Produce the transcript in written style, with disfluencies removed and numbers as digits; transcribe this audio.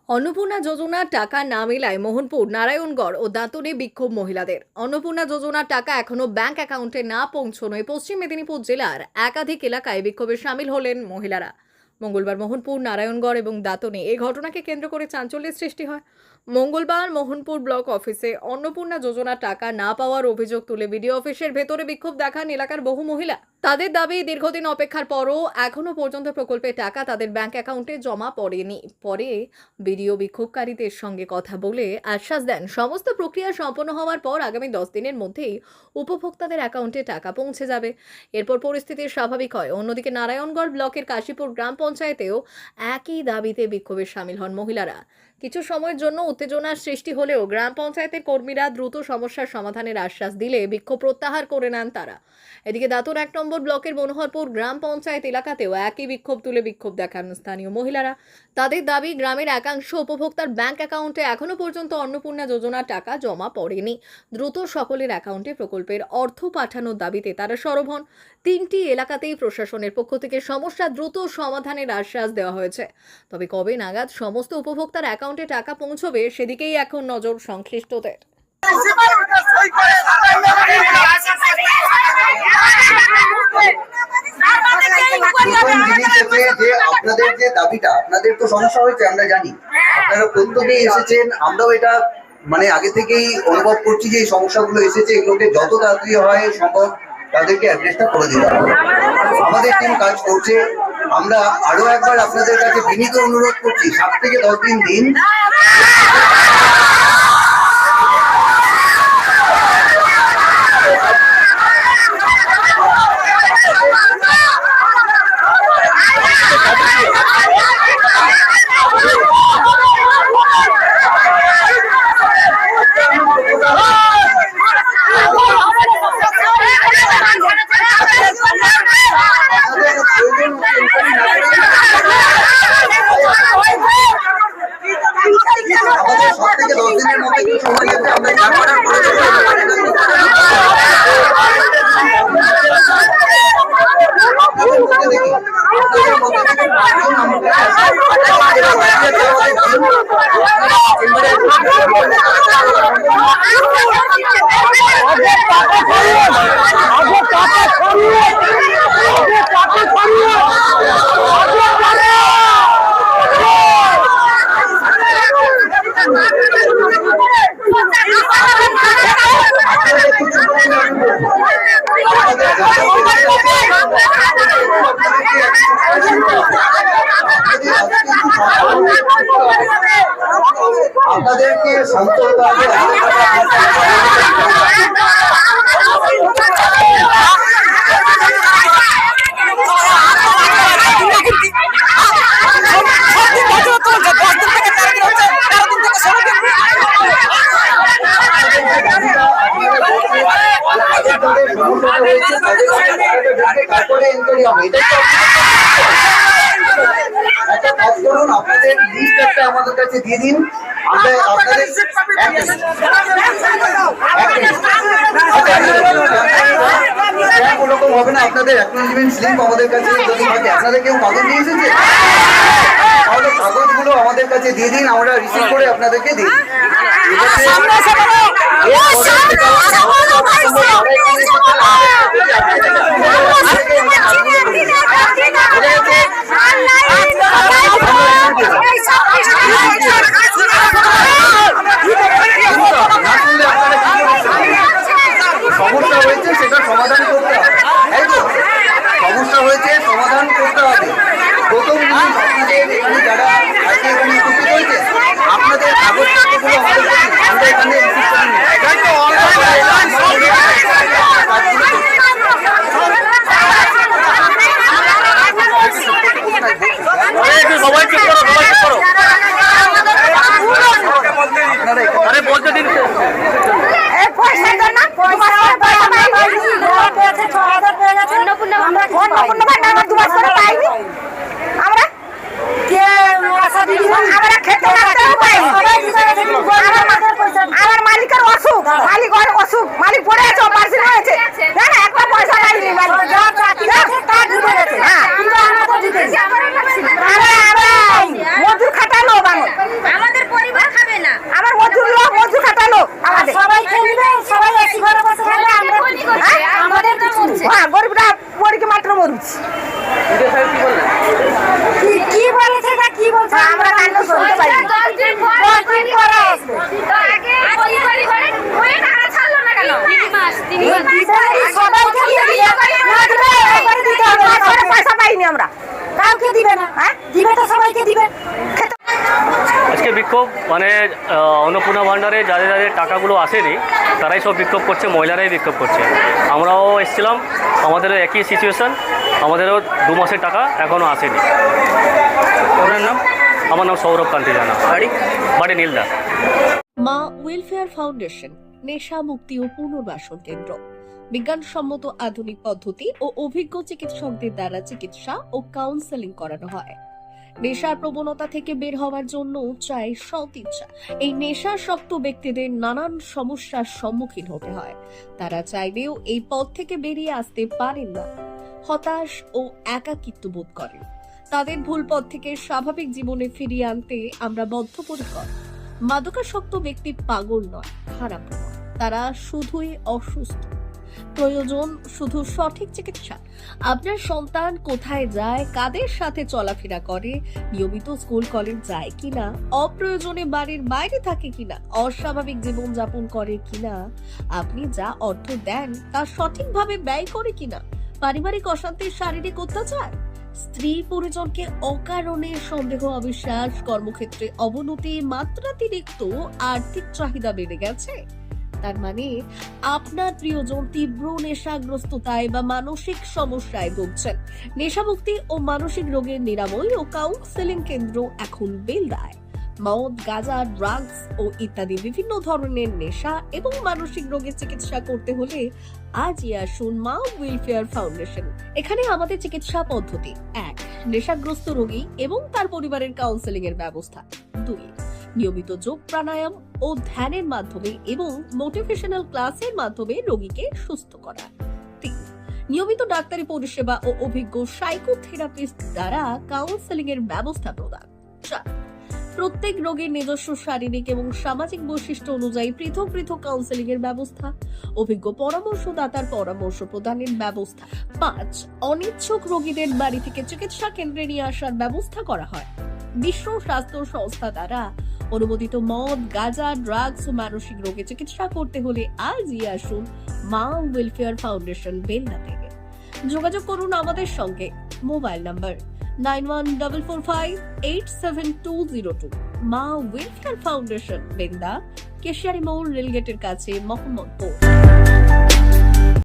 অন্নপূর্ণা যোজনার টাকা না মেলায় মোহনপুর, নারায়ণগড় ও দাঁতনে বিক্ষোভ মহিলাদের। অন্নপূর্ণা যোজনার টাকা এখনো ব্যাংক অ্যাকাউন্টে না পৌঁছনোয় পশ্চিম মেদিনীপুর জেলার একাধিক এলাকায় বিক্ষোভে সামিল হলেন মহিলারা। মঙ্গলবার মোহনপুর, নারায়ণগড় এবং দাঁতনে এই ঘটনাকে কেন্দ্র করে চাঞ্চল্যের সৃষ্টি হয়। মঙ্গলবার মোহনপুর ব্লক অফিসে অন্নপূর্ণা যোজনার টাকা না পাওয়ার অভিযোগ তুলে বিডিও অফিসের ভেতরে বিক্ষোভ দেখান এলাকার বহু মহিলা। তাদের দাবি, দীর্ঘদিন অপেক্ষার পরও এখনো পর্যন্ত প্রকল্পের টাকা তাদের ব্যাংক অ্যাকাউন্টে জমা পড়েনি। পরে বিডিও বিক্ষোভকারীদের সঙ্গে কথা বলে আশ্বাস দেন, সমস্ত প্রক্রিয়া সম্পন্ন হওয়ার পর আগামী 10 দিনের মধ্যেই উপভোক্তাদের অ্যাকাউন্টে টাকা পৌঁছে যাবে। এরপর পরিস্থিতি স্বাভাবিক হয়। অন্যদিকে নারায়ণগড় ব্লকের কাশীপুর গ্রাম পঞ্চায়েতেও একই দাবিতে বিক্ষোভে সামিল হন মহিলারা। কিছু সময়ের জন্য উত্তেজনার সৃষ্টি হলেও গ্রাম পঞ্চায়েতের কর্মীরা দ্রুত সমস্যার সমাধানের আশ্বাস দিলে বিক্ষোভ প্রত্যাহার করে নেন তারা। এদিকে দাঁতন 1 নম্বর ব্লকের মনোহরপুর গ্রাম পঞ্চায়েত এলাকাতেও একই বিক্ষোভ তুলে বিক্ষোভ দেখান স্থানীয় মহিলারা। তাদের দাবি, গ্রামের একাংশ উপভোক্তার ব্যাংক অ্যাকাউন্টে এখনো পর্যন্ত অন্নপূর্ণা যোজনার টাকা জমা পড়েনি। দ্রুত সকলের অ্যাকাউন্টে প্রকল্পের অর্থ পাঠানোর দাবিতে তারা সরব হন। 3টি এলাকাতেই প্রশাসনের পক্ষ থেকে সমস্যা দ্রুত সমাধানের আশ্বাস দেওয়া হয়েছে। তবে কবে নাগাদ সমস্ত উপভোক্তার অ্যাকাউন্টে টাকা পৌঁছবে সেদিকেই এখন নজর সংশ্লিষ্টদের। আপনাদের যে দাবিটা, আপনাদের তো সমস্যা হয়েছে আমরা জানি, আপনারা প্রত্যেকেই এসেছেন, আমরাও এটা আগে থেকেই অনুভব করছি যে এই সমস্যাগুলো এসেছে, এগুলোকে যত তাড়াতাড়ি হয় সম্ভব তাদেরকে অ্যাড্রেসটা করে দিতে হবে। আমাদের টিম কাজ করছে। আমরা আরো একবার আপনাদের কাছে বিনীত অনুরোধ করছি, 7 থেকে 10 দিন দিন। আপনাদেরকে আপনাদের লিস্ট একটা আমাদের কাছে দিয়ে দিন। আমরা আপনাদের ওরকম হবে না, আপনাদের অ্যাকনোলেজমেন্ট স্লিপ আমাদের কাছে যদি থাকে, আপনাদের কেউ কাগজ নিয়ে এসেছে তাহলে কাগজগুলো আমাদের কাছে দিয়ে দিন, আমরা রিসিভ করে আপনাদেরকে দিই। সমস্যা হয়েছে সেটা সমাধান করতে হবে, তাই তো? সমস্যা হয়েছে সমাধান করতে হবে। প্রথম জিনিস, আপনাদের এখানে যারা আজকে এখানে উপস্থিত হয়েছে, আপনাদের কাগজপত্রগুলো আমাদের কাছে, আমরা এখানে রিসিভ করে নিই। আমার মালিকের অসুখ, মালিক পড়ে আছে, অপারেশন হয়েছে, একটা পয়সা পাইনি, মজুর খাটালো বাংলা। বিক্ষোভ মানে অন্নপূর্ণা ভাণ্ডারে যাদের যাদের টাকাগুলো আসেনি তারাই সব বিক্ষোভ করছে, মহিলারাই বিক্ষোভ করছে। আমরাও এসেছিলাম, আমাদেরও একই সিচুয়েশান, আমাদেরও 2 মাসের টাকা এখনও আসেনি। ওনার নাম? আমার নাম সৌরভ কান্তি জানা, বাড়ি নীলদা। মা ওয়েলফেয়ার ফাউন্ডেশন নেশা মুক্তি ও পুনর্বাসন কেন্দ্র বিজ্ঞানসম্মত আধুনিক পদ্ধতি ও অভিজ্ঞ চিকিৎসকদের দ্বারা চিকিৎসা ও কাউন্সেলিং করানো হয়। নেশার প্রবণতা থেকে বের হওয়ার জন্য চাই সৎ ইচ্ছা। এই নেশাসক্ত ব্যক্তিদের নানান সমস্যার সম্মুখীন হতে হয়, তারা চাইলেও এই পথ থেকে বেরিয়ে আসতে পারেন না, হতাশ ও একাকিত্ব বোধ করেন। তাদের ভুল পথ থেকে স্বাভাবিক জীবনে ফিরিয়ে আনতে আমরা বদ্ধপরিকর। মাদকাসক্ত ব্যক্তি পাগল নয়, খারাপ নয়, তারা শুধুই অসুস্থ। প্রয়োজন শুধু সঠিক চিকিৎসা। আপনার সন্তান কোথায় যায়, কাদের সাথে চলাফেরা করে, নিয়মিত স্কুল কলেজ যায় কিনা, অপ্রয়োজনে বাড়ির বাইরে থাকে কিনা, অস্বাভাবিক জীবন যাপন করে কিনা, আপনি যা অর্থ দেন তা সঠিকভাবে ব্যয় করে কিনা, পারিবারিক অশান্তি, শারীরিক অত্যাচার, স্ত্রী পরিজনকে অকারণে সন্দেহ, অবিশ্বাস, কর্মক্ষেত্রে অবনতি, মাত্রাতিরিক্ত আর্থিক চাহিদা বেড়ে গেছে, তার মানে আপনার প্রিয়জন তীব্র নেশাগ্রস্ততায় বা মানসিক সমস্যায় ভুগছেন। নেশামুক্তি ও মানসিক রোগের নিরাময় ও কাউন্সেলিং কেন্দ্র এখন বেলদায়। মদ, গাঁজা, ড্রাগস ও ইত্যাদি বিভিন্ন ধরনের নেশা এবং মানসিক রোগের চিকিৎসা করতে হলে আজই আসুন মা ওয়েলফেয়ার ফাউন্ডেশন। এখানে আমাদের চিকিৎসা পদ্ধতি: 1. নেশাগ্রস্ত রোগী এবং তার পরিবারের কাউন্সেলিং এর ব্যবস্থা। 2. নিয়মিত যোগ, প্রাণায়াম ও ধ্যানের মাধ্যমে এবং মোটিভেশনাল ক্লাসের মাধ্যমে রোগীকে সুস্থ করা। 3. নিয়মিত ডাক্তারি পরিষেবা ও অভিজ্ঞ সাইকোথেরাপিস্ট দ্বারা কাউন্সেলিং এর ব্যবস্থা প্রদান। 4. প্রত্যেক রোগীর নিজস্ব শারীরিক এবং সামাজিক বৈশিষ্ট্য অনুযায়ী পৃথক পৃথক কাউন্সেলিং এর ব্যবস্থা, অভিজ্ঞ পরামর্শদাতার পরামর্শ প্রদানের ব্যবস্থা। 5. অনিচ্ছুক রোগীদের বাড়ি থেকে চিকিৎসা কেন্দ্রে নিয়ে আসার ব্যবস্থা করা হয়। বিশ্ব স্বাস্থ্য সংস্থা দ্বারা অনুমোদিত মদ, গাঁজা, ড্রাগস ও মানসিক রোগে চিকিৎসা করতে হলে আজই আসুন মা ওয়েলফেয়ার ফাউন্ডেশন বেলদা থেকে। যোগাযোগ করুন আমাদের সঙ্গে। Mobile number 9144587202। মা ওয়েলফেয়ার ফাউন্ডেশন বেলদা, কেশিয়ারি মোড়, রেলগেটের কাছে, মোহাম্মদপুর।